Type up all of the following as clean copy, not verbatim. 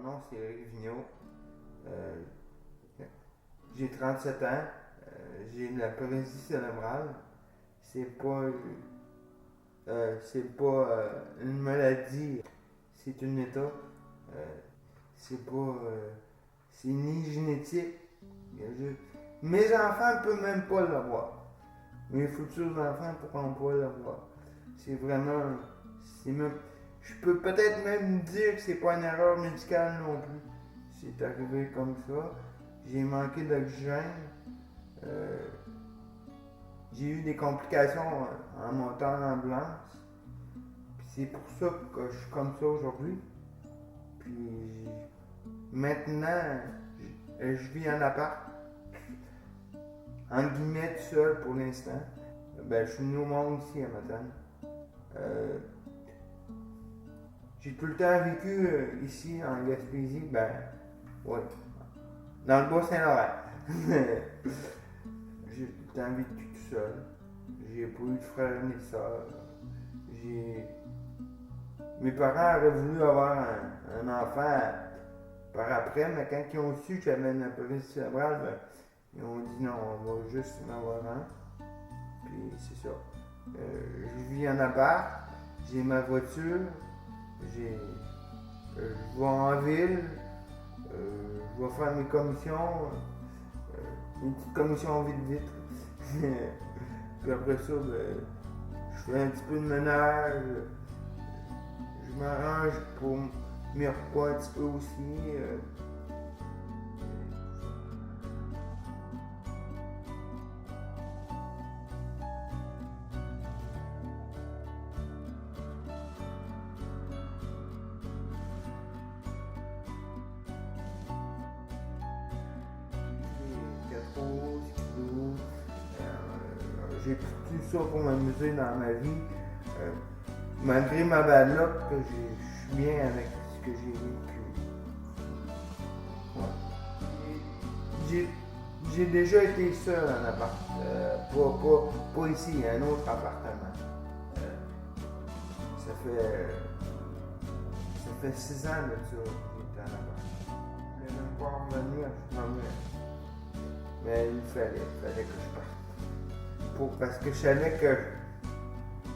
nom c'est Eric Vigneault. J'ai 37 ans. J'ai de la paralysie cérébrale. C'est pas une maladie, c'est un état. C'est pas. C'est ni génétique. Mes enfants ne peuvent même pas l'avoir. Mes futurs enfants ne pourront pas l'avoir. C'est vraiment. Je peux peut-être même dire que c'est pas une erreur médicale non plus. C'est arrivé comme ça. J'ai manqué d'oxygène. J'ai eu des complications en montant en ambulance. Puis c'est pour ça que je suis comme ça aujourd'hui. Puis maintenant, je vis en appart. En guillemets, tout seul pour l'instant. Je suis venu au monde ici à Matane. J'ai tout le temps vécu ici en Gaspésie, ouais, dans le Bas-Saint-Laurent. J'ai tout le temps vécu tout seul. J'ai pas eu de frère ni de soeur. Mes parents auraient voulu avoir un enfant par après, mais quand ils ont su que j'avais une paralysie cérébrale, ils ont dit non, on va juste en avoir un. Puis c'est ça. Je vis en appart, j'ai ma voiture, je vais en ville, je vais faire mes commissions, une petite commission vite. Puis après ça, je fais un petit peu de ménage, je m'arrange pour mes repas un petit peu aussi. J'ai pris tout ça pour m'amuser dans ma vie. Malgré ma bad luck, je suis bien avec ce que j'ai vécu. Ouais. J'ai déjà été seul en appart. Pas ici, un autre appartement. Ça fait 6 ans de ça que j'étais en appart. Je voulais même pas revenir, mais il fallait que je parte. Parce que je savais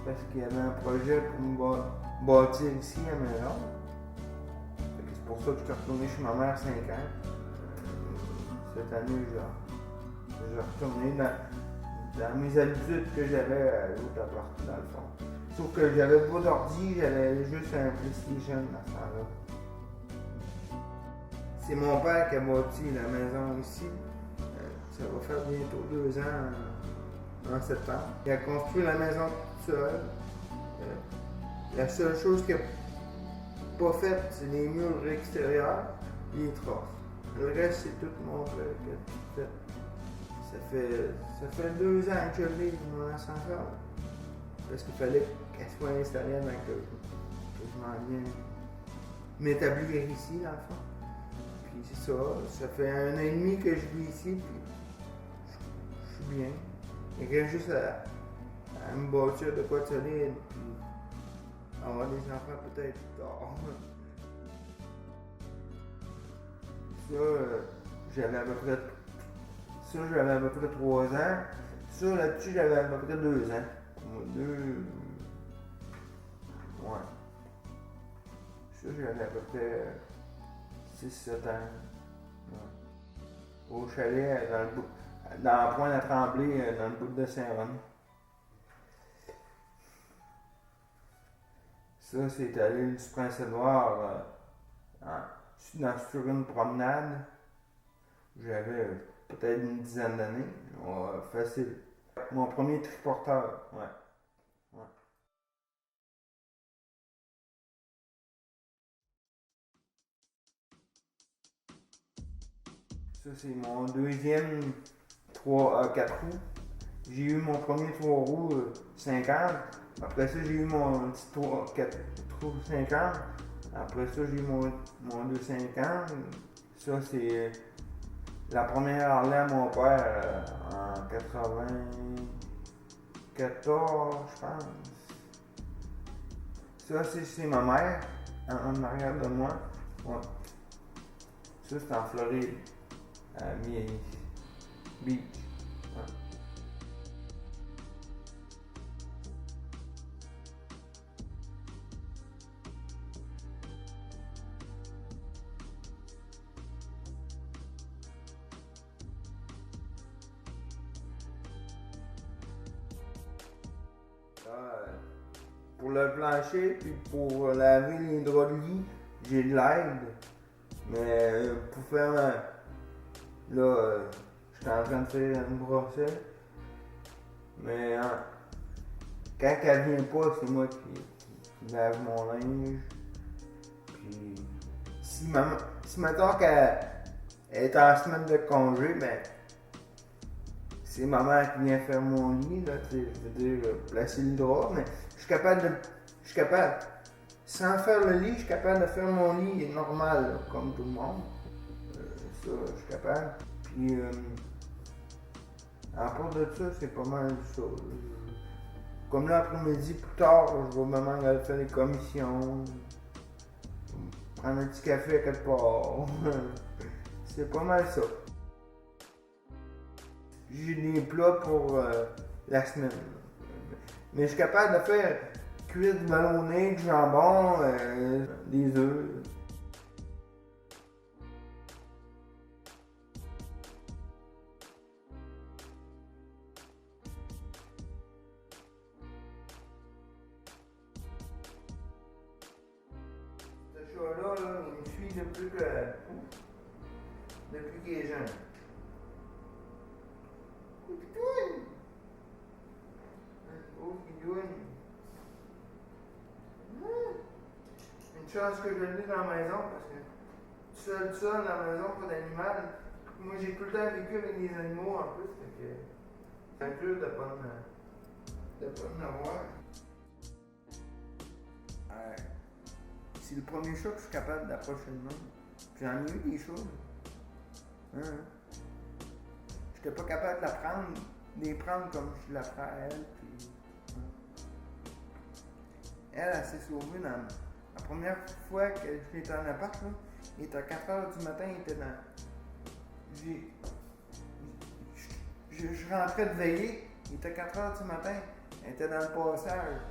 parce qu'il y avait un projet pour me bâtir ici à maison. C'est pour ça que je suis retourné chez ma mère 5 ans. Cette année, je vais retourner dans mes habitudes que j'avais à l'autre appart, dans le fond. Sauf que j'avais pas d'ordi, j'avais juste un PlayStation à ce temps-là. C'est mon père qui a bâti la maison ici. Ça va faire bientôt 2 ans. En septembre. Il a construit la maison tout seul. La seule chose qu'il n'a pas faite, c'est les murs extérieurs et les trosses. Le reste, c'est tout mon frère qui a tout fait. Ça fait 2 ans que je vis mon ascenseur. Parce qu'il fallait qu'elle soit installée avant que je m'en vienne m'établir ici, dans le fond. Puis c'est ça. Ça fait 1 an et demi que je vis ici, puis je suis bien. Il reste juste à me bâtir de quoi de solide, puis avoir des enfants peut-être plus tard. J'avais à peu près 3 ans. Ça, là-dessus, j'avais à peu près 2 ans. Ouais. Ça, j'avais à peu près 6-7 ans. Ouais. Au chalet, dans le point de Tremblay, dans le bout de Saint-Ron. Ça, c'est à l'île du Prince-Édouard, sur une promenade. J'avais peut-être une dizaine d'années. Facile. Mon premier triporteur, ouais. Ça, c'est mon deuxième 4 roues. J'ai eu mon premier 3 roues 50. Après ça, j'ai eu mon petit 4 roues 50. Après ça, j'ai eu mon 250. Ça, c'est la première Harley à mon père en 94, je pense. Ça, c'est ma mère en arrière de moi. Ouais. Ça, c'est en Floride, à Miami Beach. Ouais. Pour le plancher, puis pour laver les draps de lit, j'ai de l'aide. Mais pour faire. J'étais en train de faire une brossette. Mais quand elle vient pas, c'est moi qui lave mon linge. Puis si mettons qu'elle est en semaine de congé, ben c'est ma mère qui vient faire mon lit, là, je veux dire, placer le drap, mais je suis capable, sans faire le lit, je suis capable de faire mon lit normal, là, comme tout le monde. Ça, je suis capable. Puis, à part de ça, c'est pas mal ça. Comme là, après-midi, plus tard, je vais maman aller faire des commissions, prendre un petit café à quelque part. C'est pas mal ça. J'ai des plats pour la semaine. Mais je suis capable de faire cuire du ballonné, du jambon, des œufs. Ce chat-là, il me suit depuis qu'il est jeune. Oh, Pidoune! Une chance que je l'ai dans la maison parce que seul dans la maison, pas d'animal. Moi, j'ai tout le temps vécu avec des animaux en plus, fait que c'est dur de pas en avoir. C'est le premier chat que je suis capable d'approcher le monde. Puis j'en ai eu des chats. Hein? J'étais pas capable de les prendre comme je la prends à elle. Puis, elle s'est sauvée dans la première fois que j'étais en appart. Là, il était à 4h du matin, il était dans. Je rentrais de veiller, il était 4h du matin, elle était dans le passage.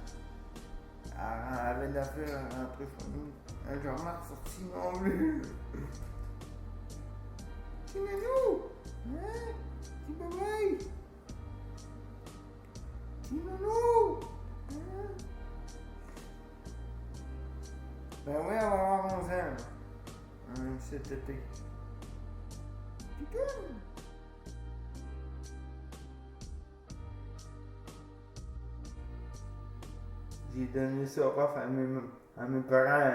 Elle avait de la fleur à rentrer chez nous. Elle n'a jamais ressorti non plus. C'est Nanou! Hein? C'est bébé! C'est Nanou! Hein? Ben oui, elle va avoir 11 ans. Cet été. Putain! J'ai donné ça off à mes parents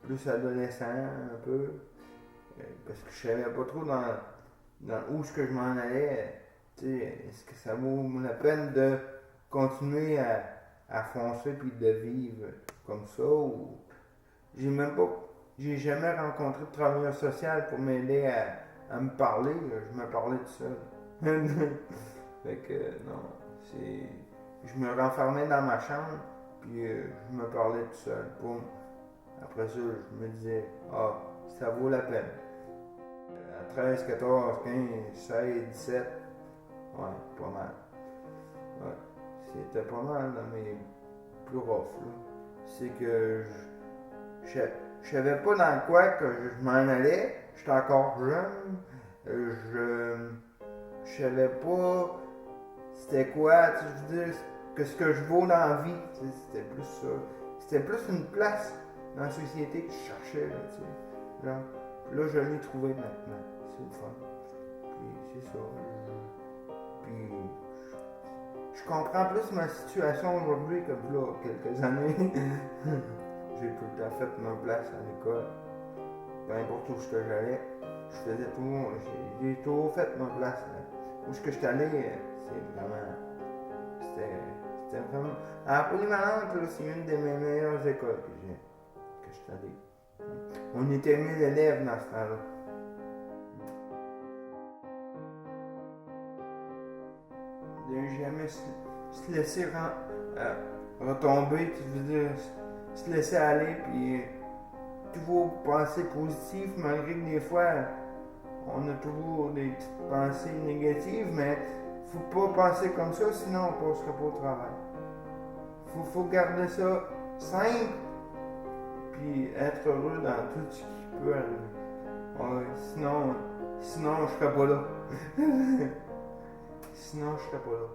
plus adolescents un peu. Parce que je savais pas trop dans où est-ce que je m'en allais. Est-ce que ça vaut la peine de continuer à foncer puis de vivre comme ça ou j'ai jamais rencontré de travailleur social pour m'aider à me parler. Je me parlais tout seul. Fait que non, je me renfermais dans ma chambre puis je me parlais tout seul. Boum. Après ça, je me disais, ça vaut la peine. À 13, 14, 15, 16, 17, ouais, pas mal. Ouais, c'était pas mal dans mes plus rough, là. C'est que je savais pas dans quoi que je m'en allais. J'étais encore jeune. Je savais pas c'était quoi, je veux dire, que ce que je vaux dans la vie. C'était plus ça. C'était plus une place dans la société que je cherchais, là, tu sais. Là, je l'ai trouvé maintenant. C'est le fun. Puis c'est ça. Puis je comprends plus ma situation aujourd'hui que là, quelques années. J'ai tout le temps fait ma place à l'école. Peu importe où j'allais, je faisais tout. J'ai toujours fait ma place. Où est-ce que je suis allé, c'est vraiment. C'était vraiment. À Polyvalente, c'est une de mes meilleures écoles que je suis allé. On était 1000 élèves dans ce temps-là. De jamais se laisser retomber, tu veux dire, se laisser aller, puis toujours penser positif, malgré que des fois, on a toujours des petites pensées négatives, mais faut pas penser comme ça, sinon on passera pas au travail. Faut garder ça simple, puis être heureux dans tout ce qui peut arriver. Ouais, sinon je serais pas là. Sinon, je serais pas là.